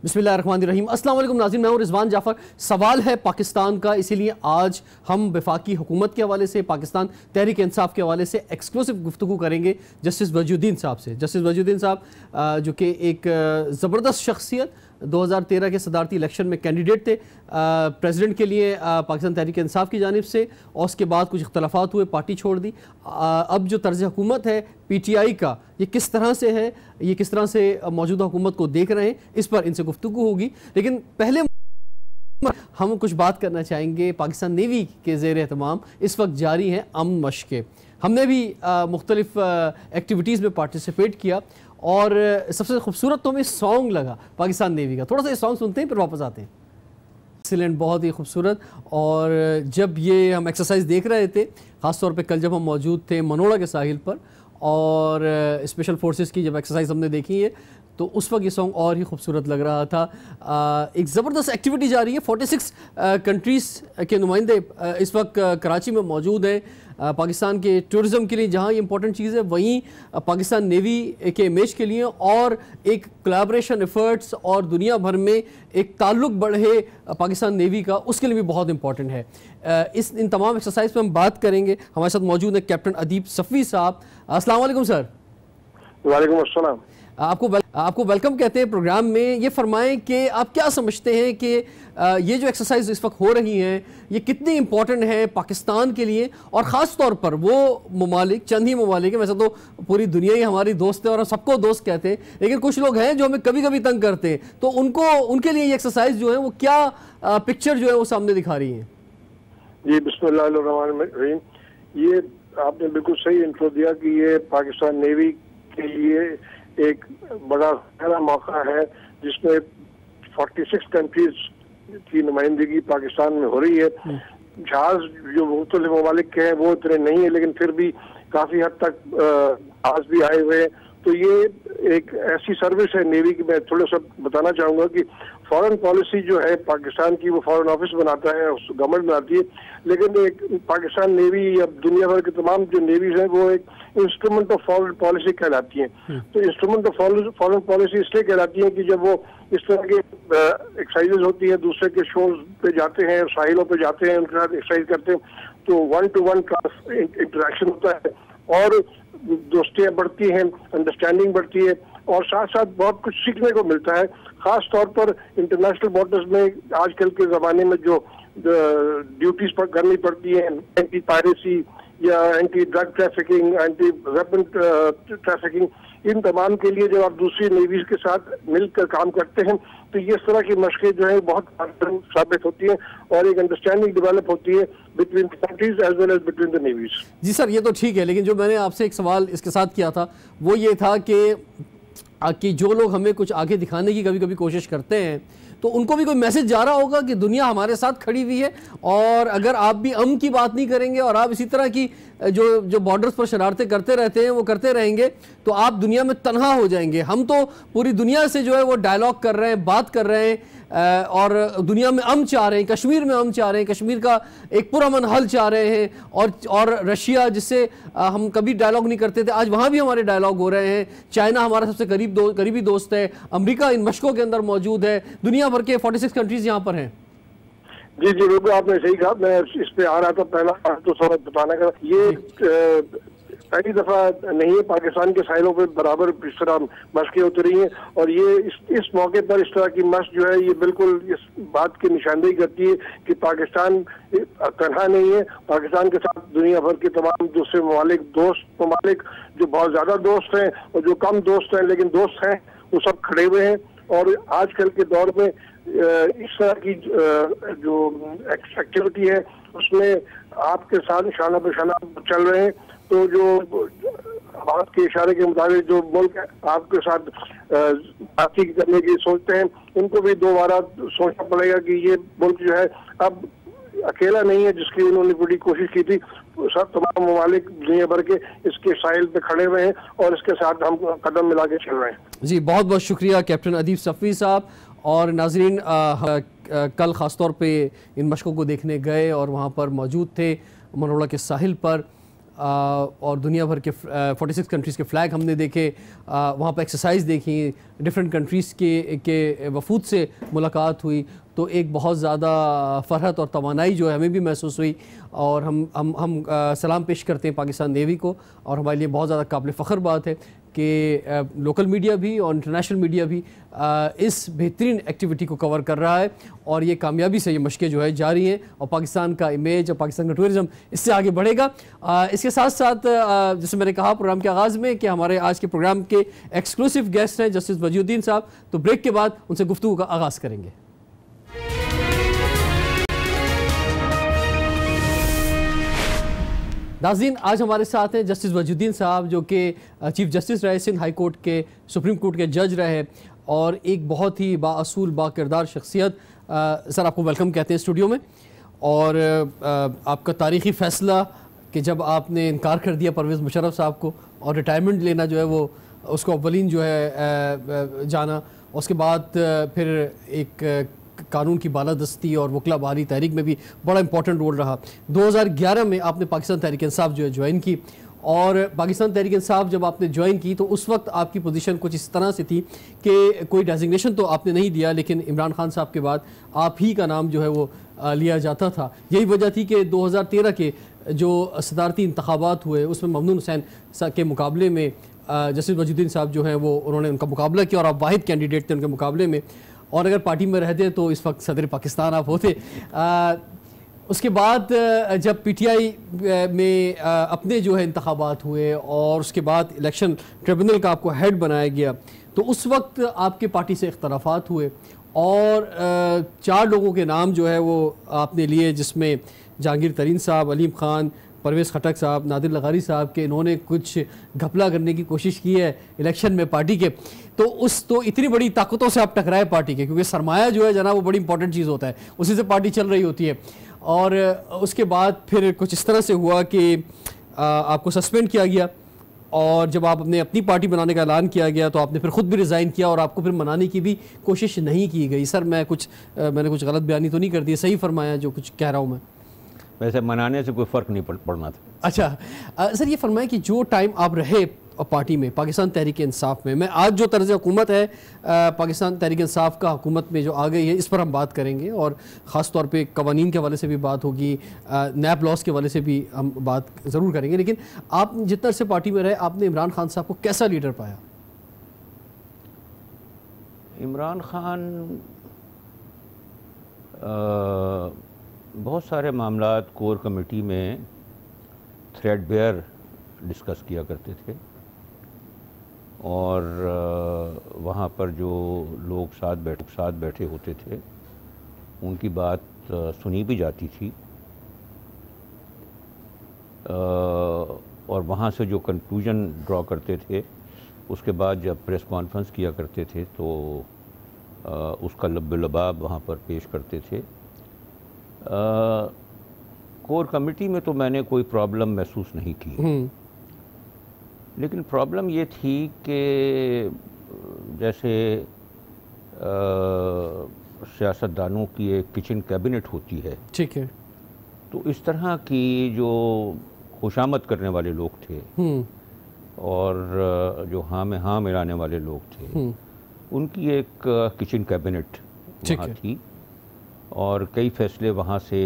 बिस्मिल्लाहिर्रहमानिर्रहीम। अस्सलाम वालेकुम नाज़रीन, मैं हूं रिजवान जाफ़र। सवाल है पाकिस्तान का, इसीलिए आज हम वफाकी हुकूमत के हवाले से, पाकिस्तान तहरीक इंसाफ के हवाले से एक्सक्लूसिव गुफ्तगू करेंगे जस्टिस वजूद्दीन साहब से। जस्टिस वजूद्दीन साहब जो कि एक ज़बरदस्त शख्सियत, 2013 के सदारती इलेक्शन में कैंडिडेट थे प्रेसिडेंट के लिए पाकिस्तान तहरीक इंसाफ की जानिब से, और उसके बाद कुछ इख्तलाफात हुए, पार्टी छोड़ दी। अब जो तर्ज हुकूमत है PTI का, ये किस तरह से है, ये किस तरह से मौजूदा हुकूमत को देख रहे हैं, इस पर इनसे गुफ्तगू होगी। लेकिन पहले हम कुछ बात करना चाहेंगे, पाकिस्तान नेवी के ज़ेर एहतमाम इस वक्त जारी हैं अमन मशक़ें। हमने भी मुख्तलिफ एक्टिविटीज़ में पार्टिसिपेट किया, और सबसे खूबसूरत तो हमें सॉन्ग लगा पाकिस्तान नेवी का। थोड़ा सा ये सॉन्ग सुनते हैं, फिर वापस आते हैं। एक्सीलेंट, बहुत ही खूबसूरत। और जब ये हम एक्सरसाइज देख रहे थे, ख़ास तौर पे कल जब हम मौजूद थे मनोड़ा के साहिल पर, और स्पेशल फोर्सेस की जब एक्सरसाइज हमने देखी है, तो उस वक्त ये सॉन्ग और ही खूबसूरत लग रहा था। एक ज़बरदस्त एक्टिविटी जा रही है। 46 कंट्रीज़ के नुमाइंदे इस वक्त कराची में मौजूद हैं। पाकिस्तान के टूरिज़म के लिए जहाँ ये इंपॉर्टेंट चीज़ है, वहीं पाकिस्तान नेवी के इमेज के लिए, और एक कोलैबोरेशन एफर्ट्स और दुनिया भर में एक ताल्लुक़ बढ़े पाकिस्तान नेवी का, उसके लिए भी बहुत इंपॉर्टेंट है। इन तमाम एक्सरसाइज पर हम बात करेंगे। हमारे साथ मौजूद है कैप्टन अदीब सफ़वी साहब। अस्सलाम वालेकुम सर। वालेकुम अस्सलाम। आपको वेलकम कहते हैं प्रोग्राम में। ये फरमाएं कि आप क्या समझते हैं कि ये जो एक्सरसाइज इस वक्त हो रही हैं, ये कितनी इंपॉर्टेंट है पाकिस्तान के लिए, और ख़ास तौर पर वो ममालिक, चंद ही ममालिक है, वैसे तो पूरी दुनिया ही हमारी दोस्त है और हम सबको दोस्त कहते हैं, लेकिन कुछ लोग हैं जो हमें कभी कभी तंग करते हैं, तो उनके लिए ये एक्सरसाइज जो है वो क्या पिक्चर जो है वो सामने दिखा रही है? जी, बिस्मिल्लाहिर्रहमानिर्रहीम। ये आपने बिल्कुल सही इंट्रो दिया कि ये पाकिस्तान नेवी के लिए एक बड़ा पहला मौका है, जिसमें 46 कंट्रीज की नुमाइंदगी पाकिस्तान में हो रही है। जहाज जो मुख्तलिफ ममालिक के हैं वो इतने नहीं है, लेकिन फिर भी काफी हद तक जहाज भी आए हुए हैं। तो ये एक ऐसी सर्विस है नेवी की। मैं थोड़ा सा बताना चाहूंगा कि फॉरेन पॉलिसी जो है पाकिस्तान की, वो फॉरेन ऑफिस बनाता है, गवर्नमेंट बनाती है, लेकिन एक पाकिस्तान नेवी या दुनिया भर के तमाम जो नेवीज हैं वो एक इंस्ट्रूमेंट ऑफ फॉरेन पॉलिसी कहलाती हैं। तो इंस्ट्रूमेंट ऑफ फॉरेन पॉलिसी इसलिए कहलाती है कि जब वो इस तरह के एक्सरसाइजेज होती है, दूसरे के शोज पे जाते हैं, साहिलों पे जाते हैं, उनके साथ एक्सरसाइज करते हैं, तो 1-to-1 इंटरेक्शन होता है, और दोस्तियाँ बढ़ती हैं, अंडरस्टैंडिंग बढ़ती है, और साथ साथ बहुत कुछ सीखने को मिलता है। खास तौर पर इंटरनेशनल बॉर्डर्स में आजकल के ज़माने में जो ड्यूटीज पर करनी पड़ती है, एंटी पायरेसी या anti drug trafficking, anti weapon trafficking, इन तमाम के लिए जब आप दूसरी नेवीज के साथ मिलकर काम करते हैं, तो ये इस तरह की मशक़ें जो है बहुत साबित होती हैं, और एक अंडरस्टैंडिंग डेवलप होती है between countries as well as between the navies. जी सर, ये तो ठीक है, लेकिन जो मैंने आपसे एक सवाल इसके साथ किया था वो ये था कि जो लोग हमें कुछ आगे दिखाने की कभी कभी कोशिश करते हैं, तो उनको भी कोई मैसेज जा रहा होगा कि दुनिया हमारे साथ खड़ी हुई है, और अगर आप भी अमन की बात नहीं करेंगे और आप इसी तरह की जो बॉर्डर्स पर शरारतें करते रहते हैं वो करते रहेंगे, तो आप दुनिया में तन्हा हो जाएंगे। हम तो पूरी दुनिया से जो है वो डायलॉग कर रहे हैं, बात कर रहे हैं, और दुनिया में अमन चाह रहे हैं, कश्मीर में अमन चाह रहे हैं, कश्मीर का एक पुरअमन हल चाह रहे हैं, और रशिया जिससे हम कभी डायलॉग नहीं करते थे, आज वहाँ भी हमारे डायलॉग हो रहे हैं। चाइना हमारा सबसे करीबी दोस्त है, अमेरिका इन मशकों के अंदर मौजूद है, दुनिया भर के 46 कंट्रीज यहाँ पर हैं। जी जी बिल्कुल, आपने सही कहा। मैं इस पे आ रहा था, पहला तो थोड़ा बताने का, ये पहली दफा नहीं है पाकिस्तान के साहिलों पे बराबर इस तरह मशक़ें होती रही हैं, और ये इस मौके पर इस तरह की मशक़ जो है ये बिल्कुल इस बात की निशानदेही करती है कि पाकिस्तान तन्हा नहीं है। पाकिस्तान के साथ दुनिया भर के तमाम दूसरे ममालिक, दोस्त ममालिक, जो बहुत ज्यादा दोस्त हैं और जो कम दोस्त हैं लेकिन दोस्त हैं, वो सब खड़े हुए हैं। और आजकल के दौर में इस तरह की जो एक्टिविटी है उसमें आपके साथ निशाना पेशाना चल रहे हैं, तो जो आपके इशारे के मुताबिक जो मुल्क आपके साथ बातचीत करने की सोचते हैं, उनको भी दोबारा सोचना पड़ेगा कि ये मुल्क जो है अब अकेला नहीं है, जिसकी उन्होंने बड़ी कोशिश की थी। सब तमाम ममालिक दुनिया भर के इसके साहिल पे खड़े हुए हैं, और इसके साथ हम कदम मिला के चल रहे हैं। जी, बहुत बहुत शुक्रिया कैप्टन अदीब सफ़वी साहब। और नाजरीन, कल ख़ास तौर पे इन मशकों को देखने गए और वहाँ पर मौजूद थे मनोड़ा के साहिल पर। और दुनिया भर के 46 कंट्रीज़ के फ़्लैग हमने देखे, वहाँ पर एक्सरसाइज देखी, डिफरेंट कंट्रीज़ के वफूद से मुलाकात हुई, तो एक बहुत ज़्यादा फ़रहत और तवानाई जो है हमें भी महसूस हुई। और हम सलाम पेश करते हैं पाकिस्तान नेवी को, और हमारे लिए बहुत ज़्यादा काबिल फ़ख्र बात है कि लोकल मीडिया भी और इंटरनेशनल मीडिया भी इस बेहतरीन एक्टिविटी को कवर कर रहा है, और ये कामयाबी से ये मशक़ें जो है जारी हैं, और पाकिस्तान का इमेज और पाकिस्तान का टूरिज़म इससे आगे बढ़ेगा। इसके साथ साथ जैसे मैंने कहा प्रोग्राम के आगाज़ में कि हमारे आज के प्रोग्राम के एक्सक्लूसिव गेस्ट हैं जस्टिस वजीउद्दीन साहब, तो ब्रेक के बाद उनसे गुफ्तगू का आगाज़ करेंगे। नाज़रीन, आज हमारे साथ हैं जस्टिस वजीउद्दीन साहब, जो कि चीफ जस्टिस रहे, सिंध हाई कोर्ट के, सुप्रीम कोर्ट के जज रहे, और एक बहुत ही बाअसूल बाकिरदार शख्सियत। सर, आपको वेलकम कहते हैं स्टूडियो में। और आपका तारीख़ी फ़ैसला कि जब आपने इनकार कर दिया परवेज़ मुशर्रफ साहब को, और रिटायरमेंट लेना जो है वो उसको अव्वलीन जो है जाना, उसके बाद फिर एक कानून की बालादस्ती और वकला बहाली तहरीक में भी बड़ा इंपॉर्टेंट रोल रहा। 2011 में आपने पाकिस्तान तहरीक इंसाफ जो है ज्वाइन की, और पाकिस्तान तहरीक इंसाफ जब आपने ज्वाइन की तो उस वक्त आपकी पोजीशन कुछ इस तरह से थी कि कोई डेजिग्नेशन तो आपने नहीं दिया, लेकिन इमरान खान साहब के बाद आप ही का नाम जो है वो लिया जाता था। यही वजह थी कि 2013 के जो सदारती इंतखाबात हुए उसमें ममनून हुसैन के मुकाबले में जस्टिस वजीउद्दीन साहब जो हैं वो उन्होंने उनका मुकाबला किया, और आप वाहिद कैंडिडेट थे उनके मुकाबले में, और अगर पार्टी में रहते तो इस वक्त सदर पाकिस्तान आप होते। उसके बाद जब पीटीआई में अपने जो है इंतखाबात हुए, और उसके बाद इलेक्शन ट्रिब्यूनल का आपको हेड बनाया गया, तो उस वक्त आपके पार्टी से इख्तलाफात हुए, और 4 लोगों के नाम जो है वो आपने लिए, जिसमें जहांगीर तरीन साहब, अलीम खान, परवेज़ खटक साहब, नादिर लगारी साहब के इन्होंने कुछ घपला करने की कोशिश की है इलेक्शन में पार्टी के। तो इतनी बड़ी ताकतों से आप टकराए पार्टी के, क्योंकि सरमाया जो है जना वो बड़ी इंपॉर्टेंट चीज़ होता है, उसी से पार्टी चल रही होती है। और उसके बाद फिर कुछ इस तरह से हुआ कि आपको सस्पेंड किया गया, और जब आपने अपनी पार्टी बनाने का ऐलान किया गया तो आपने फिर खुद भी रिज़ाइन किया, और आपको फिर मनाने की भी कोशिश नहीं की गई। सर, मैंने कुछ गलत बयानी तो नहीं कर दी, सही फरमाया जो कुछ कह रहा हूँ मैं? वैसे मनाने से कोई फ़र्क नहीं पड़ना था। अच्छा सर, ये फरमाएं कि जो टाइम आप रहे पार्टी में, पाकिस्तान तहरीक इंसाफ में, मैं आज जो तर्ज हुकूमत है पाकिस्तान तहरीक इंसाफ का हुकूमत में जो आ गई है, इस पर हम बात करेंगे, और ख़ास तौर पे कवानीन के हवाले से भी बात होगी, नैब लॉस के हवाले से भी हम बात ज़रूर करेंगे। लेकिन आप जितना से पार्टी में रहे, आपने इमरान खान साहब को कैसा लीडर पाया? इमरान खान बहुत सारे मामलात कोर कमेटी में थ्रेडबेयर डिस्कस किया करते थे, और वहाँ पर जो लोग साथ बैठे होते थे उनकी बात सुनी भी जाती थी, और वहाँ से जो कंक्लूजन ड्रॉ करते थे उसके बाद जब प्रेस कॉन्फ्रेंस किया करते थे तो उसका लब्ब-ए-लबाब वहाँ पर पेश करते थे। कोर कमेटी में तो मैंने कोई प्रॉब्लम महसूस नहीं की, लेकिन प्रॉब्लम ये थी कि जैसे सियासतदानों की एक किचन कैबिनेट होती है, ठीक है, तो इस तरह की जो खुशामद करने वाले लोग थे और जो हाँ में हाँ मिलाने वाले लोग थे, उनकी एक किचन कैबिनेट वहाँ थी, और कई फैसले वहाँ से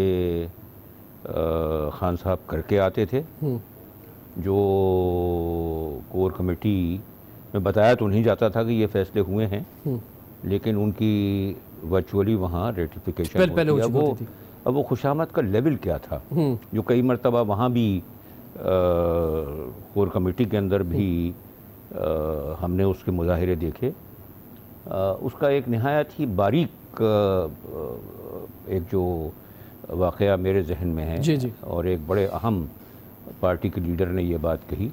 खान साहब करके आते थे, जो कोर कमेटी में बताया तो नहीं जाता था कि ये फैसले हुए हैं, लेकिन उनकी वर्चुअली वहाँ रेटिफिकेशन होती है। अब वो खुशामद का लेवल क्या था, जो कई मरतबा वहाँ भी कोर कमेटी के अंदर भी हमने उसके मुजाहिरे देखे। उसका एक नहायत ही बारीक एक जो वाक़या मेरे जहन में है, जी। और एक बड़े अहम पार्टी के लीडर ने ये बात कही।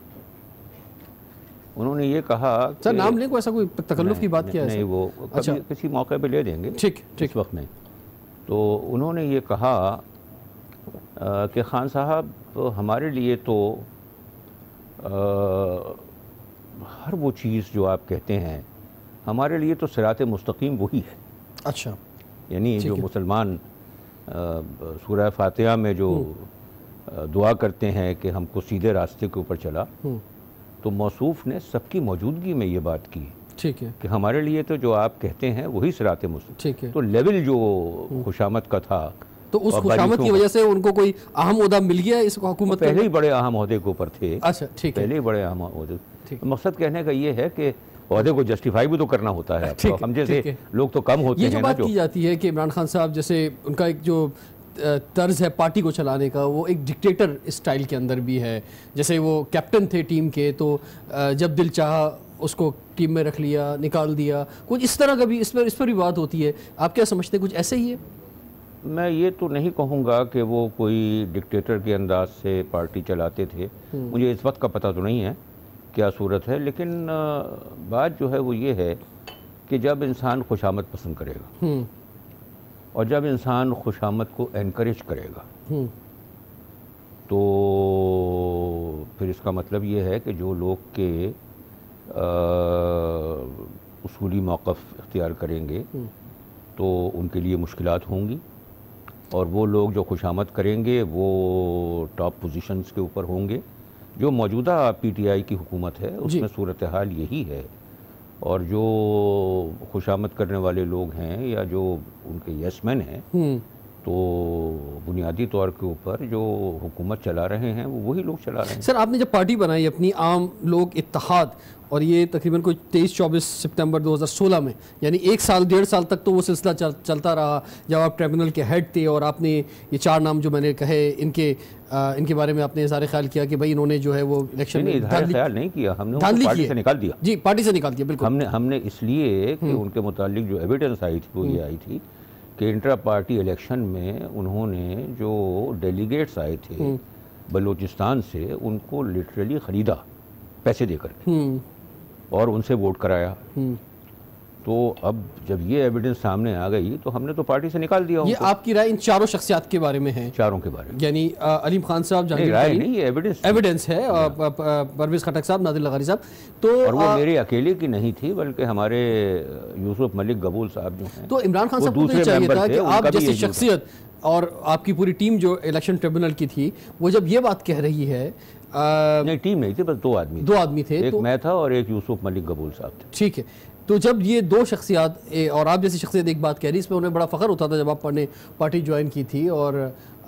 उन्होंने ये कहा, सर नाम लें, कोई ऐसा कोई तकल्लुफ़ की बात किया है? नहीं, वो अच्छा, किसी मौके पे ले देंगे, ठीक इस वक्त नहीं। तो उन्होंने ये कहा कि खान साहब हमारे लिए तो हर वो चीज़ जो आप कहते हैं हमारे लिए तो सिरात मुस्तकीम वही है। अच्छा, यानी जो मुसलमान सूरह फातिहा में जो दुआ करते हैं कि हमको सीधे रास्ते के ऊपर चला, तो मौसूफ ने सबकी मौजूदगी में ये बात की, ठीक है, कि हमारे लिए तो जो आप कहते हैं वही सिराते मुस्तकीम। ठीक है। तो लेवल जो खुशामद का था, तो उस खुशामद की वजह से उनको कोई अहम ओहदा मिल गया इस हुकूमत पहले ही बड़े अहम ओहदे के ऊपर थे। अच्छा, ठीक है, पहले ही बड़े अहम ओहदे। ठीक। मकसद कहने का ये है कि ओहदे को जस्टिफाई भी तो करना होता है। ठीक है, हम जैसे ठीक है। लोग तो कम होते ये हैं जो ना, बात की जाती है कि इमरान खान साहब जैसे उनका एक जो तर्ज है पार्टी को चलाने का, वो एक डिक्टेटर स्टाइल के अंदर भी है। जैसे वो कैप्टन थे टीम के, तो जब दिल चाहा उसको टीम में रख लिया, निकाल दिया, कुछ इस तरह का भी इस पर भी बात होती है। आप क्या समझते हैं, कुछ ऐसे ही है? मैं ये तो नहीं कहूँगा कि वो कोई डिक्टेटर के अंदाज से पार्टी चलाते थे। मुझे इस वक्त का पता तो नहीं है क्या सूरत है, लेकिन बात जो है वो ये है कि जब इंसान खुशामद पसंद करेगा और जब इंसान खुशामद को एनकरेज करेगा, तो फिर इसका मतलब ये है कि जो लोग के उसूली मौक़िफ़ इख्तियार करेंगे तो उनके लिए मुश्किलात होंगी, और वो लोग जो खुशामद करेंगे वो टॉप पोजीशंस के ऊपर होंगे। जो मौजूदा पीटीआई की हुकूमत है उसमें सूरत हाल यही है, और जो खुशामद करने वाले लोग हैं या जो उनके यसमैन हैं, तो बुनियादी तौर के ऊपर जो हुकूमत चला रहे हैं वो वही लोग चला रहे हैं। सर, आपने जब पार्टी बनाई अपनी आम लोग इत्तेहाद, और ये तकरीबन कोई 23-24 सितंबर 2016 में, यानी 1 साल 1.5 साल तक तो वो सिलसिला चलता रहा, जब आप ट्रिब्यूनल के हेड थे और आपने ये 4 नाम जो मैंने कहे इनके बारे में आपने इज़हार ख्याल किया कि भाई इन्होंने जो है वो इलेक्शन में इज़हार ख्याल नहीं किया, हमने उनको पार्टी से निकाल दिया। जी, पार्टी से निकाल दिया, बिल्कुल। हमने इसलिए कि उनके मुतालिक जो एविडेंस आई थी वो ये आई थी कि इंट्रा पार्टी इलेक्शन में उन्होंने जो डेलीगेट्स आए थे बलूचिस्तान से, उनको लिटरली ख़रीदा पैसे देकर और उनसे वोट कराया। तो अब जब ये एविडेंस सामने आ गई तो हमने तो पार्टी से निकाल दिया। ये आपकी राय इन चारों शख्सियात के बारे में है? चारों के बारे में, यानी अलीम खान साहब, राय नहीं, ये एविडेंस है, परवेज़ खटक साहब, नादिर लगारी साहब, तो और वो मेरे अकेले की नहीं थी, बल्कि हमारे यूसुफ मलिक गबूल साहब जो हैं, तो इमरान खान साहब को तो चाहिए था कि आप जैसी शख्सियत और आपकी पूरी टीम जो इलेक्शन ट्रिब्यूनल की थी, वो जब ये बात कह रही है, नहीं टीम नहीं थी, बस 2 आदमी थे, एक मैं था और एक यूसुफ मलिक गबूल साहब थे। ठीक है, तो जब ये 2 शख्सियात और आप जैसी शख्सियत एक बात कह रही, इसमें उन्हें बड़ा फ़ख्र होता था जब आपने पार्टी ज्वाइन की थी और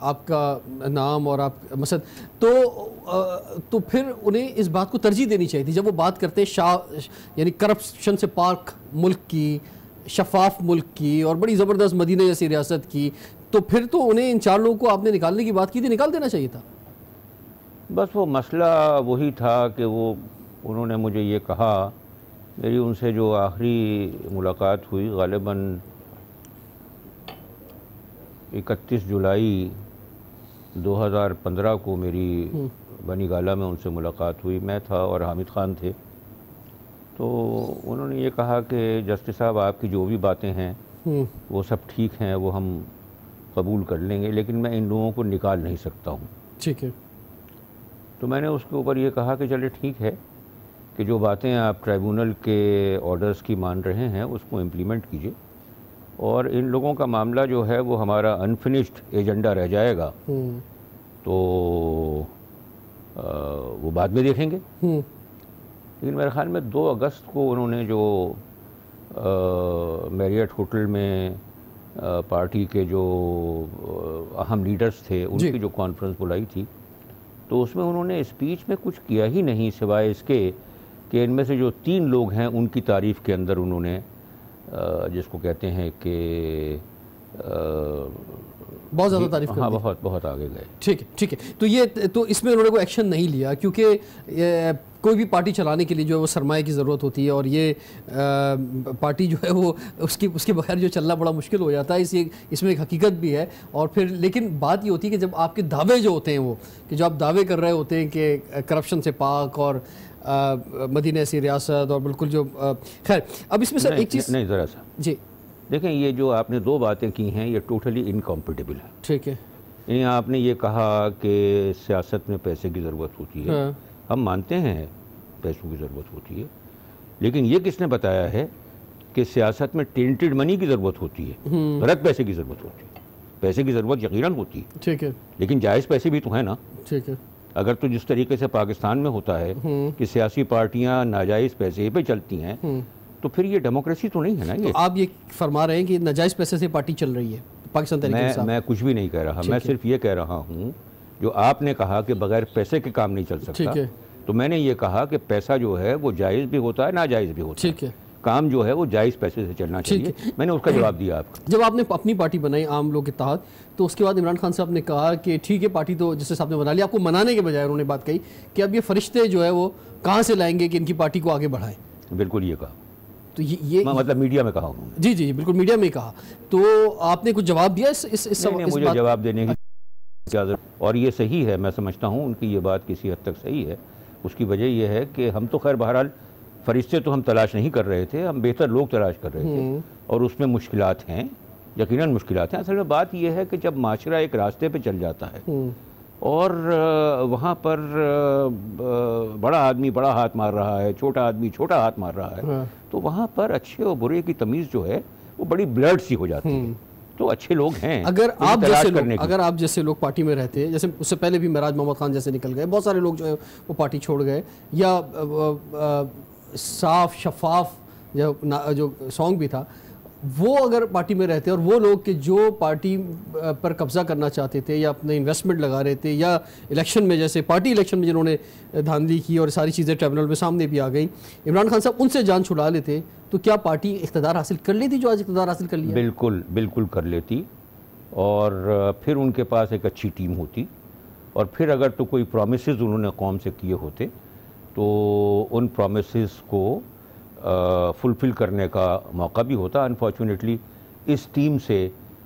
आपका नाम और आप मसद, तो फिर उन्हें इस बात को तरजीह देनी चाहिए थी जब वो बात करते हैं यानी करप्शन से पाक मुल्क की, शफाफ मुल्क की और बड़ी ज़बरदस्त मदीना जैसी रियासत की, तो फिर तो उन्हें इन 4 लोगों को आपने निकालने की बात की थी, निकाल देना चाहिए था। बस वो मसला वही था कि वो उन्होंने मुझे ये कहा, मेरी उनसे जो आखिरी मुलाकात हुई ग़ालिबन 31 जुलाई 2015 को मेरी बनी गाला में उनसे मुलाकात हुई। मैं था और हामिद ख़ान थे। तो उन्होंने ये कहा कि जस्टिस साहब, आपकी जो भी बातें हैं वो सब ठीक हैं, वो हम कबूल कर लेंगे, लेकिन मैं इन लोगों को निकाल नहीं सकता हूँ। ठीक है। तो मैंने उसके ऊपर ये कहा कि चलिए ठीक है कि जो बातें आप ट्राइब्यूनल के ऑर्डर्स की मान रहे हैं उसको इम्प्लीमेंट कीजिए, और इन लोगों का मामला जो है वो हमारा अनफिनिश्ड एजेंडा रह जाएगा, तो वो बाद में देखेंगे। लेकिन मेरे ख्याल में 2 अगस्त को उन्होंने जो मैरियट होटल में पार्टी के जो अहम लीडर्स थे उनकी जो कॉन्फ्रेंस बुलाई थी, तो उसमें उन्होंने स्पीच में कुछ किया ही नहीं सिवाय इसके कि इनमें से जो 3 लोग हैं उनकी तारीफ़ के अंदर उन्होंने जिसको कहते हैं कि बहुत ज़्यादा तारीफ कर, हाँ, बहुत आगे गए। ठीक है, ठीक है। तो ये तो इसमें उन्होंने कोई एक्शन नहीं लिया, क्योंकि कोई भी पार्टी चलाने के लिए जो है वो सरमाए की ज़रूरत होती है, और ये पार्टी जो है वो उसके बगैर जो चलना बड़ा मुश्किल हो जाता है। इसमें एक हकीकत भी है। और फिर लेकिन बात ये होती है कि जब आपके दावे जो होते हैं वो कि जो आप दावे कर रहे होते हैं कि करप्शन से पाक और मदीना ऐसी रियासत और बिल्कुल जो खैर, अब इसमें सर एक चीज़ नहीं, ज़रा सा जी देखें, ये जो आपने 2 बातें की हैं ये टोटली इनकॉम्पेटिबल है। ठीक है। यानी आपने ये कहा कि सियासत में पैसे की ज़रूरत होती है, हम मानते हैं पैसों की ज़रूरत होती है, लेकिन ये किसने बताया है कि सियासत में टेंटेड मनी की ज़रूरत होती है, गलत पैसे की ज़रूरत होती है? पैसे की ज़रूरत यकीनन होती है, ठीक है, लेकिन जायज़ पैसे भी तो हैं ना। ठीक है। अगर तो जिस तरीके से पाकिस्तान में होता है कि सियासी पार्टियां नाजायज़ पैसे पे चलती हैं, तो फिर ये डेमोक्रेसी तो नहीं है ना। ये तो आप ये फरमा रहे हैं कि नाजायज़ पैसे से पार्टी चल रही है पाकिस्तान तहरीक इंसाफ? मैं कुछ भी नहीं कह रहा, मैं सिर्फ ये कह रहा हूँ जो आपने कहा कि बगैर पैसे के काम नहीं चल सकता, ठीक है। तो मैंने ये कहा कि पैसा जो है वो जायज़ भी होता है, नाजायज़ भी होता है। ठीक है। काम जो है वो जायज़ पैसे से चलना चाहिए। मैंने उसका जवाब दिया आपको। जब आपने अपनी पार्टी बनाई आम लोग इत्तेहाद, तो उसके बाद इमरान खान साहब ने कहा कि ठीक है पार्टी तो जिस हिसाब ने बना लिया, आपको मनाने के बजाय उन्होंने बात कही कि अब ये फरिश्ते जो है वो कहाँ से लाएंगे कि इनकी पार्टी को आगे बढ़ाएं। बिल्कुल ये कहा, तो ये मतलब मीडिया में कहा उन्होंने। जी जी बिल्कुल मीडिया में ही कहा। तो आपने कुछ जवाब दिया इस मुझे जवाब देने की इजाज़त, और ये सही है, मैं समझता हूँ उनकी ये बात किसी हद तक सही है। उसकी वजह यह है कि हम तो खैर बहरहाल फरिश्ते तो हम तलाश नहीं कर रहे थे, हम बेहतर लोग तलाश कर रहे थे, और उसमें मुश्किलात हैं, यकीनन मुश्किलात हैं। असल में बात यह है कि जब माशरा एक रास्ते पे चल जाता है और वहाँ पर बड़ा आदमी बड़ा हाथ मार रहा है, छोटा आदमी छोटा हाथ मार रहा है, तो वहाँ पर अच्छे और बुरे की तमीज़ जो है वो बड़ी ब्लड सी हो जाती है। तो अच्छे लोग हैं। अगर आप जैसे लोग पार्टी में रहते हैं, जैसे उससे पहले भी महराज मोहम्मद खान जैसे निकल गए, बहुत सारे लोग जो है वो पार्टी छोड़ गए, या साफ शफाफ जो सॉन्ग भी था, वो अगर पार्टी में रहते और वो लोग के जो पार्टी पर कब्जा करना चाहते थे या अपने इन्वेस्टमेंट लगा रहे थे, या इलेक्शन में जैसे पार्टी इलेक्शन में जिन्होंने धांधली की और सारी चीज़ें ट्रिब्यूनल में सामने भी आ गई, इमरान खान साहब उनसे जान छुड़ा लेते, तो क्या पार्टी इक़्तिदार हासिल कर लेती जो आज इक़्तिदार हासिल कर लिया? बिल्कुल बिल्कुल कर लेती, और फिर उनके पास एक अच्छी टीम होती, और फिर अगर तो कोई प्रोमिसेस उन्होंने कौम से किए होते तो उन प्रोमिसेस को फुलफ़िल करने का मौका भी होता। अनफॉर्चुनेटली इस टीम से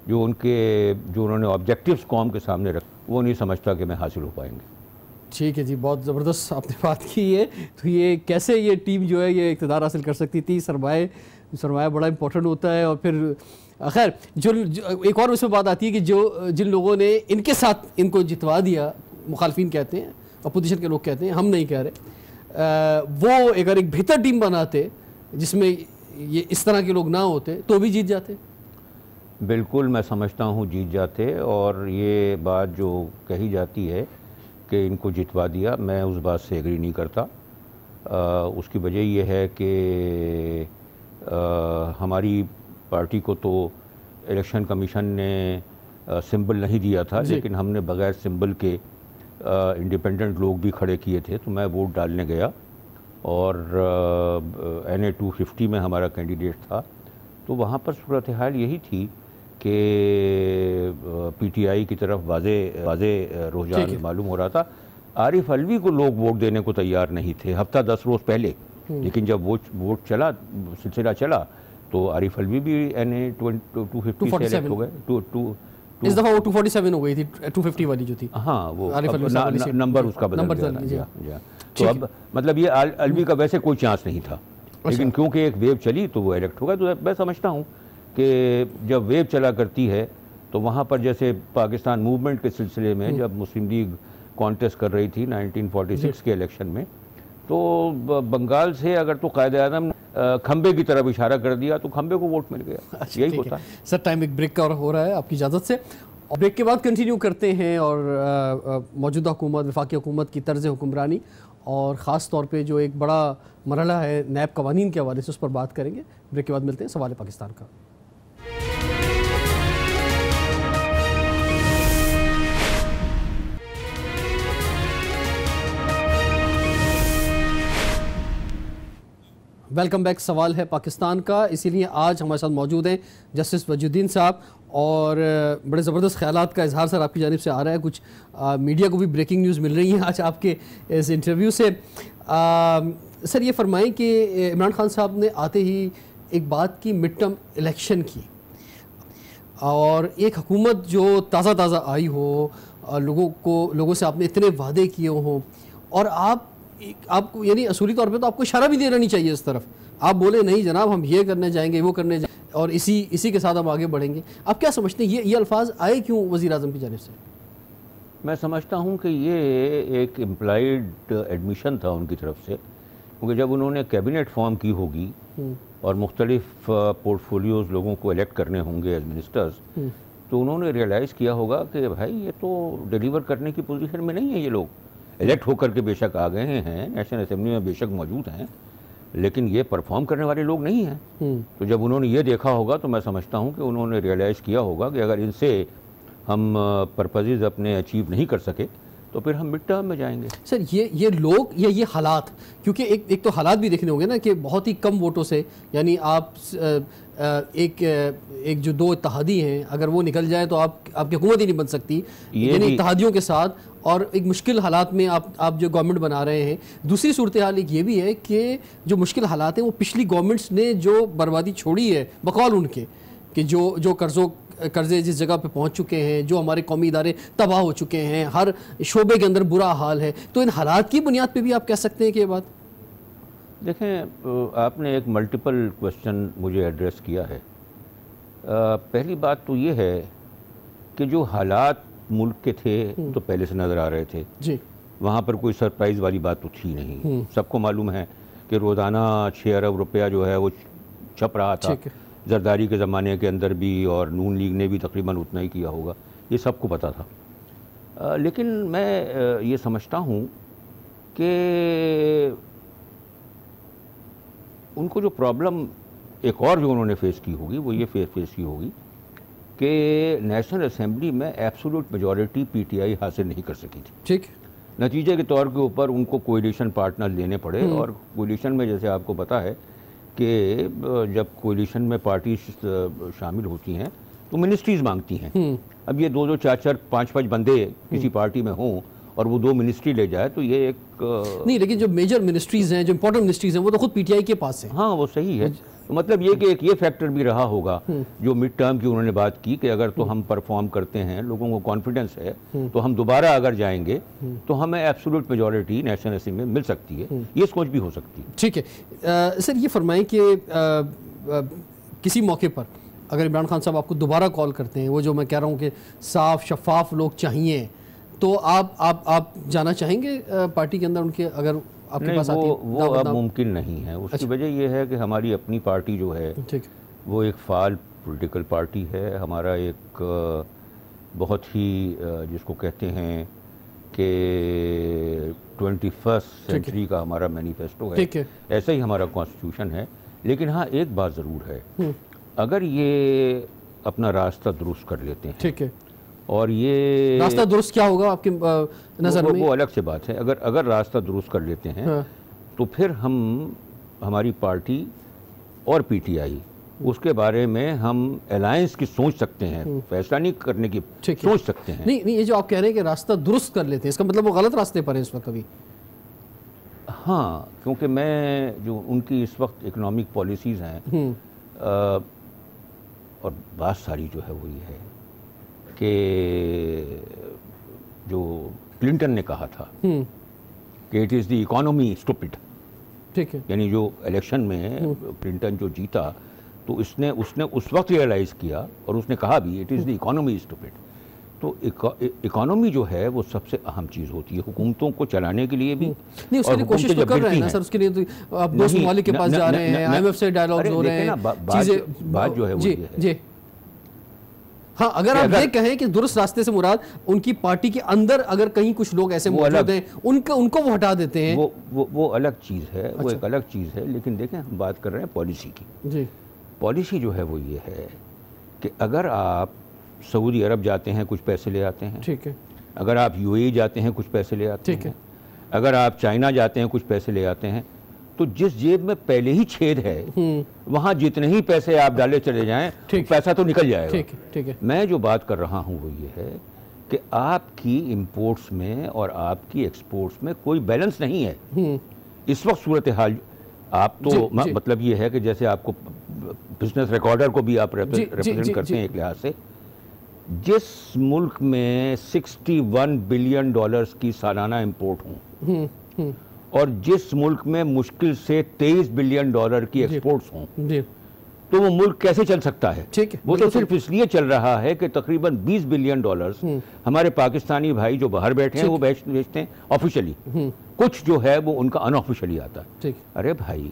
जो उन्होंने ऑब्जेक्टिव्स कौम के सामने रख, वो नहीं समझता कि मैं हासिल हो पाएंगे। ठीक है जी, बहुत ज़बरदस्त आपने बात की है। तो ये कैसे ये टीम जो है ये इक़्तिदार हासिल कर सकती थी? सरमाया बड़ा इंपॉर्टेंट होता है। और फिर खैर जो एक और उसमें बात आती है कि जिन लोगों ने इनके साथ इनको जितवा दिया, मुखालफिन कहते हैं, अपोजिशन के लोग कहते हैं, हम नहीं कह रहे, वो अगर एक बेहतर टीम बनाते जिसमें ये इस तरह के लोग ना होते तो भी जीत जाते। बिल्कुल मैं समझता हूँ जीत जाते। और ये बात जो कही जाती है कि इनको जितवा दिया, मैं उस बात से एग्री नहीं करता। उसकी वजह यह है कि हमारी पार्टी को तो इलेक्शन कमीशन ने सिंबल नहीं दिया था, लेकिन हमने बगैर सिंबल के इंडिपेंडेंट लोग भी खड़े किए थे। तो मैं वोट डालने गया और NA 250 में हमारा कैंडिडेट था। तो वहाँ पर सूरत हाल यही थी कि PTI की तरफ वाज़े रुझान मालूम हो रहा था। आरिफ अलवी को लोग वोट देने को तैयार नहीं थे हफ्ता 10 रोज़ पहले, लेकिन जब वोट चला, सिलसिला चला, तो आरिफ अलवी भी NA 250 से इलेक्ट हो गए। इस दफ़ा वो 247 हो गई थी, 250 वाली जो थी। हाँ, वो नंबर उसका बदल गया। तो अब मतलब ये अलवी का वैसे कोई चांस नहीं था, लेकिन क्योंकि एक वेव चली तो वो इलेक्ट हो गया। तो मैं समझता हूँ कि जब वेव चला करती है तो वहाँ पर जैसे पाकिस्तान मूवमेंट के सिलसिले में जब मुस्लिम लीग कॉन्टेस्ट कर रही थी 1946 के इलेक्शन में, तो बंगाल से अगर तो कायद-ए-आज़म खंबे की तरफ इशारा कर दिया तो खंबे को वोट मिल गया। यही होता है। सर टाइम एक ब्रेक का हो रहा है आपकी इजाज़त से, और ब्रेक के बाद कंटिन्यू करते हैं और मौजूदा हुकूमत, वफाकी हुकूमत की तर्ज़ हुक्मरानी और ख़ास तौर पे जो एक बड़ा मरहला है नैब कवानीन के हवाले से, उस पर बात करेंगे। ब्रेक के बाद मिलते हैं सवाल पाकिस्तान का। Welcome back. सवाल है पाकिस्तान का, इसीलिए आज हमारे साथ मौजूद हैं जस्टिस वजूद्दीन साहब, और बड़े ज़बरदस्त ख्यालात का इजहार सर आपकी जानिब से आ रहा है। कुछ मीडिया को भी ब्रेकिंग न्यूज़ मिल रही है आज आपके इस इंटरव्यू से। सर ये फरमाएं कि इमरान खान साहब ने आते ही एक बात की, मिड टर्म इलेक्शन की, और एक हुकूमत जो ताज़ा आई हो, लोगों से आपने इतने वादे किए हों, और आपको यानी असूली तौर पे तो आपको इशारा भी देना नहीं चाहिए इस तरफ, आप बोले नहीं जनाब हम ये करने जाएंगे, वो करने जाएंगे, और इसी के साथ हम आगे बढ़ेंगे। आप क्या समझते हैं ये अल्फाज आए क्यों वज़ीर आज़म की जानिब से? मैं समझता हूँ कि ये एक इम्प्लाइड एडमिशन था उनकी तरफ से, क्योंकि जब उन्होंने कैबिनेट फॉर्म की होगी और मुख्तलिफ पोर्टफोलियोज़ लोगों को इलेक्ट करने होंगे एज मिनिस्टर्स, तो उन्होंने रियलाइज़ किया होगा कि भाई ये तो डिलीवर करने की पोजीशन में नहीं है, ये लोग इलेक्ट होकर के बेशक आ गए हैं, नेशनल असेंबली में बेशक मौजूद हैं, लेकिन ये परफॉर्म करने वाले लोग नहीं हैं। तो जब उन्होंने ये देखा होगा तो मैं समझता हूँ कि उन्होंने रियलाइज़ किया होगा कि अगर इनसे हम पर्पसेस अपने अचीव नहीं कर सके तो फिर हम मिड टर्म में जाएंगे। सर ये लोग या ये हालात, क्योंकि एक तो हालात भी देखने होंगे ना कि बहुत ही कम वोटों से, यानी आप एक जो दो इत्तेहादी हैं अगर वो निकल जाए तो आपकी हुकूमत ही नहीं बन सकती, यानी इत्तेहादियों के साथ, और एक मुश्किल हालात में आप जो गवर्नमेंट बना रहे हैं। दूसरी सूरत हाल एक ये भी है कि जो मुश्किल हालात हैं वो पिछली गवर्नमेंट्स ने जो बर्बादी छोड़ी है बकौल उनके, कि जो कर्जे जिस जगह पे पहुंच चुके हैं, जो हमारे कौमी इदारे तबाह हो चुके हैं, हर शोबे के अंदर बुरा हाल है, तो इन हालात की बुनियाद पे भी आप कह सकते हैं कि ये बात। देखें, आपने एक मल्टीपल क्वेश्चन मुझे एड्रेस किया है। पहली बात तो ये है कि जो हालात मुल्क के थे तो पहले से नज़र आ रहे थे जी, वहाँ पर कोई सरप्राइज़ वाली बात तो थी नहीं। सबको मालूम है कि रोज़ाना 6 अरब रुपया जो है वो छप रहा था, जरदारी के ज़माने के अंदर भी, और नून लीग ने भी तकरीबन उतना ही किया होगा, ये सबको पता था। लेकिन मैं ये समझता हूँ कि उनको जो प्रॉब्लम एक और जो उन्होंने फेस की होगी वो ये फेस की होगी कि नेशनल असेंबली में एब्सोल्यूट मेजॉरिटी पीटीआई हासिल नहीं कर सकी थी। ठीक, नतीजे के तौर के ऊपर उनको कोएलिशन पार्टनर लेने पड़े, और कोएलिशन में जैसे आपको पता है कि जब कोएलिशन में पार्टी शामिल होती हैं तो मिनिस्ट्रीज़ मांगती हैं। अब ये 2-2, 4-4, 5-5 बंदे किसी पार्टी में हों और वो 2 मिनिस्ट्री ले जाए तो ये एक नहीं, लेकिन जो मेजर मिनिस्ट्रीज़ हैं, जो इंपॉर्टेंट मिनिस्ट्रीज़ हैं, वो तो खुद पीटीआई के पास हैं। हाँ, वो सही है। तो मतलब ये कि एक ये फैक्टर भी रहा होगा जो मिड टर्म की उन्होंने बात की कि अगर तो हम परफॉर्म करते हैं, लोगों को कॉन्फिडेंस है, तो हम दोबारा अगर जाएंगे तो हमें एब्सोल्यूट मेजॉरिटी नेशनल असेंबली में मिल सकती है। ये सोच भी हो सकती है। ठीक है सर, ये फरमाएं कि किसी मौके पर अगर इमरान खान साहब आपको दोबारा कॉल करते हैं, वो जो मैं कह रहा हूँ कि साफ शफाफ लोग चाहिए, तो आप जाना चाहेंगे पार्टी के अंदर उनके, अगर आपके पास आती है? वो अब मुमकिन नहीं है। उसकी वजह यह है कि हमारी अपनी पार्टी जो है वो एक फ़ाल पॉलिटिकल पार्टी है। हमारा एक बहुत ही जिसको कहते हैं कि 21st सेंचुरी का हमारा मैनिफेस्टो है, ऐसा ही हमारा कॉन्स्टिट्यूशन है। लेकिन हाँ, एक बात ज़रूर है, अगर ये अपना रास्ता दुरुस्त कर लेते हैं, ठीक है, और ये रास्ता दुरुस्त क्या होगा आपकी नज़र में? वो अलग से बात है। अगर रास्ता दुरुस्त कर लेते हैं हाँ, तो फिर हमारी पार्टी और पीटीआई उसके बारे में हम अलायंस की सोच सकते हैं, फैसला नहीं करने की सोच सकते हैं। नहीं, ये जो आप कह रहे हैं कि रास्ता दुरुस्त कर लेते हैं, इसका मतलब वो गलत रास्ते पर है इस वक्त अभी? हाँ, क्योंकि मैं जो उनकी इस वक्त इकोनॉमिक पॉलिसीज़ हैं और बात सारी जो है वो ये है कि जो क्लिंटन ने कहा था कि it is the economy stupid, ठीक है, यानी जो इलेक्शन में क्लिंटन जो जीता तो उसने उस वक्त रियलाइज़ किया और उसने कहा भी it is the economy stupid. तो इकोनॉमी जो है वो सबसे अहम चीज़ होती है हुकूमतों को चलाने के लिए भी। नहीं, उसके लिए कोशिश तो कर रहे हैं ना सर, उसके लिए तो आप दोस्त ममालिक के पास जा रहे हैं, IMF से डायलॉग्स हो रहे हैं, बात जो है वो ये है। जी हाँ, अगर आप ये कहें कि दुरुस्त रास्ते से मुराद उनकी पार्टी के अंदर अगर कहीं कुछ लोग ऐसे मौजूद हैं उनको वो हटा देते हैं, वो अलग चीज़ है, वो एक अलग चीज़ है। लेकिन देखें, हम बात कर रहे हैं पॉलिसी की। जी, पॉलिसी जो है वो ये है कि अगर आप सऊदी अरब जाते हैं कुछ पैसे ले आते हैं, ठीक है, अगर आप UAE जाते हैं कुछ पैसे ले आते हैं, अगर आप चाइना जाते हैं कुछ पैसे ले आते हैं, तो जिस जेब में पहले ही छेद है वहाँ जितने ही पैसे आप डाले चले जाएं पैसा तो निकल जाएगा। ठीक है। मैं जो बात कर रहा हूँ वो ये है कि आपकी इंपोर्ट्स में और आपकी एक्सपोर्ट्स में कोई बैलेंस नहीं है इस वक्त। सूरत हाल आप तो मतलब ये है कि जैसे आपको बिजनेस रिकॉर्डर को भी आप रिप्रेजेंट करते हैं एक लिहाज से, जिस मुल्क में $61 बिलियन की सालाना इंपोर्ट हों और जिस मुल्क में मुश्किल से $23 बिलियन की एक्सपोर्ट्स हों, तो वो मुल्क कैसे चल सकता है? ठीक है, वो तो सिर्फ इसलिए चल रहा है कि तकरीबन $20 बिलियन हमारे पाकिस्तानी भाई जो बाहर बैठे हैं वो बेचते हैं ऑफिशियली, कुछ जो है वो उनका अनऑफिशियली आता है। अरे भाई,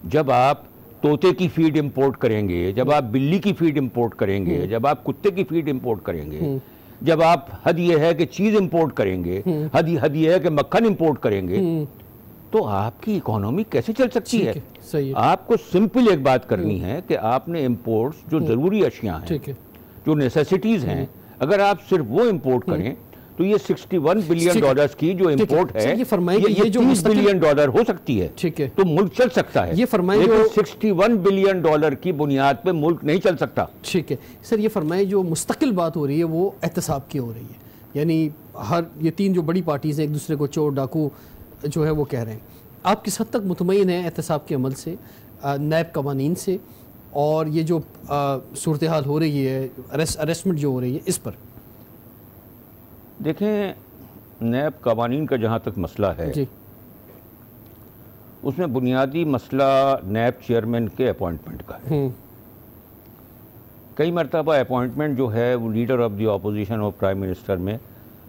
जब आप तोते की फीड इंपोर्ट करेंगे, जब आप बिल्ली की फीड इंपोर्ट करेंगे, जब आप कुत्ते की फीड इंपोर्ट करेंगे, जब आप हद ये है कि चीज इंपोर्ट करेंगे, हद ये है कि मक्खन इंपोर्ट करेंगे, तो आपकी इकोनॉमी कैसे चल सकती है? सही है। आपको सिंपल एक बात करनी है कि आपने इंपोर्ट्स जो जरूरी अशिया हैं, जो नेसेसिटीज हैं, अगर आप सिर्फ वो इंपोर्ट करें तो ये 61 बिलियन डॉलर्स की जो इंपोर्ट है ये 30 बिलियन डॉलर हो सकती है। ठीक है, तो मुल्क चल सकता है। ये फरमाइए, लेकिन 61 बिलियन डॉलर की बुनियाद पे मुल्क नहीं चल सकता। ठीक है सर, ये फरमाइए जो मुस्तकिल बात हो रही है वो एहतसाब की हो रही है, यानी हर ये तीन जो बड़ी पार्टीज हैं एक दूसरे को चोर डाकू जो है वो कह रहे हैं, आप किस हद तक मुतमईन हैं एहतसाब के अमल से, नैब कवानीन से, और ये जो सूरत हाल हो रही है अरेस्टमेंट जो हो रही है इस पर? देखें, नैब कवानीन का जहाँ तक मसला है जी, उसमें बुनियादी मसला नैब चेयरमैन के अपॉइंटमेंट का है। कई मरतबा अपॉइंटमेंट जो है वो लीडर ऑफ द अपोजिशन और प्राइम मिनिस्टर में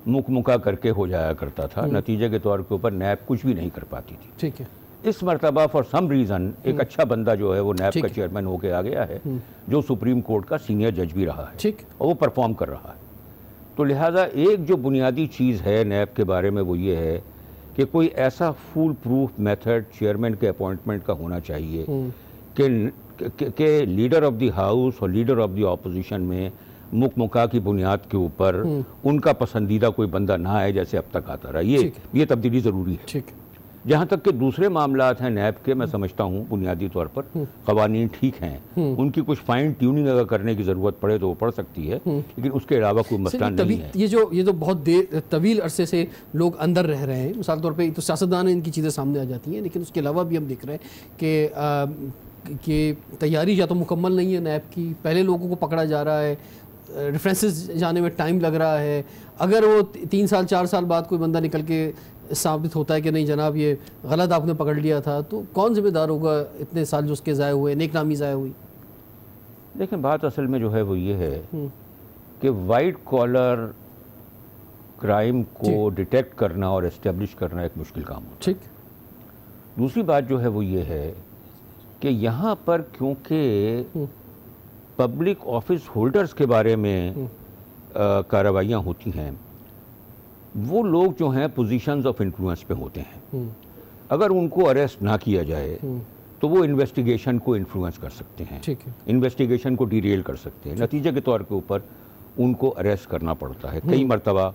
मुका करके हो जाया करता था, नतीजे के तौर के ऊपर नैब कुछ भी नहीं कर पाती थी। ठीक है, इस मरतबा फॉर सम रीज़न एक अच्छा बंदा जो है वो नैब का चेयरमैन होके आ गया है, जो सुप्रीम कोर्ट का सीनियर जज भी रहा है, ठीक, और वो परफॉर्म कर रहा है। तो लिहाजा एक जो बुनियादी चीज़ है नैब के बारे में वो ये है कि कोई ऐसा फुल प्रूफ मेथड चेयरमैन के अपॉइंटमेंट का होना चाहिए कि लीडर ऑफ द हाउस और लीडर ऑफ द ऑपोजिशन में मुका की बुनियाद के ऊपर उनका पसंदीदा कोई बंदा ना आए जैसे अब तक आता रहा। ये तब्दीली ज़रूरी है। ठीक, जहाँ तक कि दूसरे मामलात हैं नैब के, मैं समझता हूँ बुनियादी तौर पर कवानीन ठीक हैं, उनकी कुछ फाइन ट्यूनिंग अगर करने की ज़रूरत पड़े तो वो पड़ सकती है, लेकिन उसके अलावा कोई मसला नहीं है। ये जो बहुत देर तवील अरसे से लोग अंदर रह रहे हैं, मिसाल तौर पे तो सियासतदान इनकी चीज़ें सामने आ जाती हैं, लेकिन उसके अलावा भी हम देख रहे हैं कि तैयारी या तो मुकम्मल नहीं है नैब की, पहले लोगों को पकड़ा जा रहा है, रेफरेंसेस जाने में टाइम लग रहा है, अगर वो 3 साल 4 साल बाद कोई बंदा निकल के साबित होता है कि नहीं जनाब ये गलत आपने पकड़ लिया था, तो कौन जिम्मेदार होगा इतने साल जो उसके ज़ाय हुए, नेकनामी ज़ाय हुई? देखें, बात असल में जो है वो ये है कि वाइट कॉलर क्राइम को डिटेक्ट करना और एस्टेब्लिश करना एक मुश्किल काम होता है। ठीक, दूसरी बात जो है वो ये है कि यहाँ पर क्योंकि पब्लिक ऑफिस होल्डर्स के बारे में कार्रवाइयाँ होती हैं, वो लोग जो हैं पोजीशंस ऑफ इन्फ्लुएंस पे होते हैं। अगर उनको अरेस्ट ना किया जाए तो वो इन्वेस्टिगेशन को इन्फ्लुएंस कर सकते हैं, इन्वेस्टिगेशन को डिरेल कर सकते हैं, नतीजे के तौर के ऊपर उनको अरेस्ट करना पड़ता है। कई मरतबा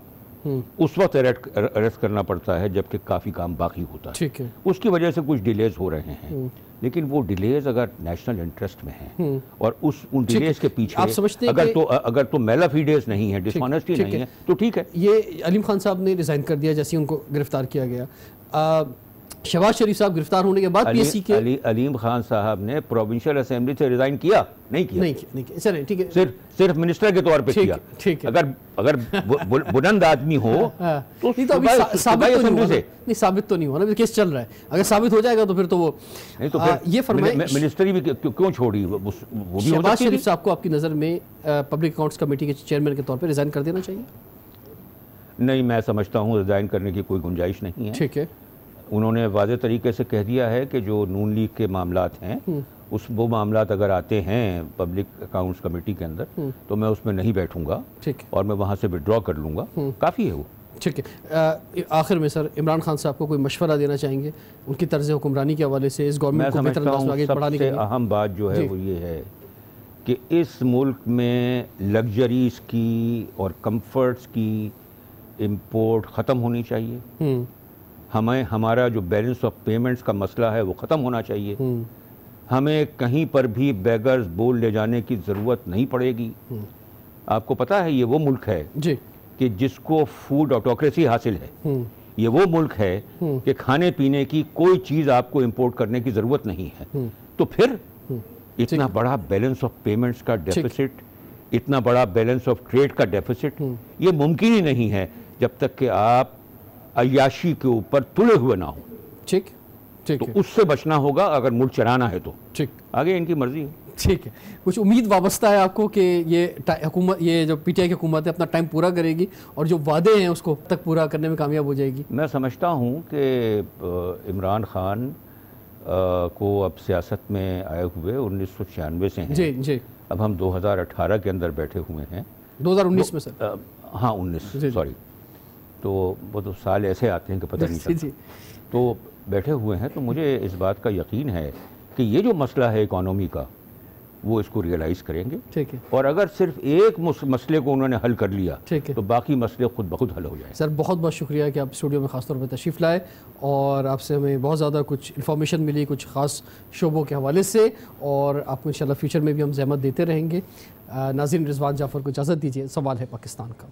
उस वक्त अरेस्ट करना पड़ता है जबकि काफ़ी काम बाकी होता है। ठीक है, उसकी वजह से कुछ डिलेज हो रहे हैं, लेकिन वो डिलेज अगर नेशनल इंटरेस्ट में हैं और उन डिलेज के पीछे आप समझते हैं अगर तो मेलाफिडेज नहीं है, डिसऑनेस्टी नहीं है, तो ठीक है। ये अलीम खान साहब ने रिज़ाइन कर दिया जैसे उनको गिरफ्तार किया गया। शहबाज शरीफ साहब गिरफ्तार होने के बाद पीएससी के अलीम खान साहब ने प्रोविंशियल असेंबली से रिजाइन किया? नहीं किया। चलिए ठीक है, सिर्फ मिनिस्टर के तौर पे किया। ठीक है, अगर बुलंद आदमी हो तो अभी साबित तो नहीं हुआ ना, केस चल रहा है, अगर साबित हो जाएगा तो फिर तो वो नहीं, तो फिर ये फरमाइए मिनिस्ट्री भी क्यों छोड़ी? वो भी शहबाज शरीफ साहब को आपकी नज़र में पब्लिक अकाउंट्स कमेटी के चेयरमैन के तौर पर रिजाइन कर देना चाहिए? नहीं, मैं समझता हूँ रिजाइन करने की कोई गुंजाइश नहीं है। ठीक है, उन्होंने वाज़े तरीके से कह दिया है कि जो नून लीग के मामलात हैं वो मामलात अगर आते हैं पब्लिक अकाउंट्स कमेटी के अंदर तो मैं उसमें नहीं बैठूंगा, ठीक, और मैं वहाँ से विड्रॉ कर लूँगा, काफ़ी है वो। ठीक है, आखिर में सर इमरान खान साहब को कोई मशवरा देना चाहेंगे उनकी तर्ज हुक्मरानी के हवाले से, इस गवर्नमेंट को बेहतर अंदाज में आगे बढ़ाने के लिए? अहम बात जो है वो ये है कि इस मुल्क में लग्जरीज की और कंफर्ट्स की इम्पोर्ट ख़त्म होनी चाहिए। हमें हमारा जो बैलेंस ऑफ पेमेंट्स का मसला है वो ख़त्म होना चाहिए। हमें कहीं पर भी बेगर्स बोल ले जाने की ज़रूरत नहीं पड़ेगी। आपको पता है ये वो मुल्क है जी कि जिसको फूड ऑटोक्रेसी हासिल है। ये वो मुल्क है कि खाने पीने की कोई चीज़ आपको इंपोर्ट करने की ज़रूरत नहीं है। तो फिर इतना बड़ा बैलेंस ऑफ पेमेंट्स का डेफिसिट, इतना बड़ा बैलेंस ऑफ ट्रेड का डेफिसिट, ये मुमकिन ही नहीं है जब तक कि आप अय्याशी के ऊपर तुले हुए ना हो। ठीक, तो उससे बचना होगा अगर मुल्क चलाना है तो। ठीक, आगे इनकी मर्जी है। ठीक है, कुछ उम्मीद वाबस्ता है आपको कि ये हुकूमत, ये जो पीटीआई की हुकूमत है अपना टाइम पूरा करेगी और जो वादे हैं उसको तक पूरा करने में कामयाब हो जाएगी? मैं समझता हूँ कि इमरान खान को अब सियासत में आए हुए 1996 से हैं। जी जी। अब हम 2018 के अंदर बैठे हुए हैं। 2019 में सर? हाँ 19, सॉरी। तो वो तो साल ऐसे आते हैं कि पता नहीं चलता। तो बैठे हुए हैं, तो मुझे इस बात का यकीन है कि ये जो मसला है इकॉनमी का, वो इसको रियलाइज़ करेंगे। ठीक है। और अगर सिर्फ एक मसले को उन्होंने हल कर लिया, ठीक है, तो बाकी मसले खुद ब खुद हल हो जाए। सर बहुत बहुत शुक्रिया कि आप स्टूडियो में ख़ासतौर पर तशरीफ़ लाए और आपसे हमें बहुत ज़्यादा कुछ इन्फॉर्मेशन मिली कुछ ख़ास शोबों के हवाले से, और आपको इंशाल्लाह फ्यूचर में भी हम ज़हमत देते रहेंगे। नाज़रीन, रिजवान जाफ़र को इजाज़त दीजिए। सवाल है पाकिस्तान का।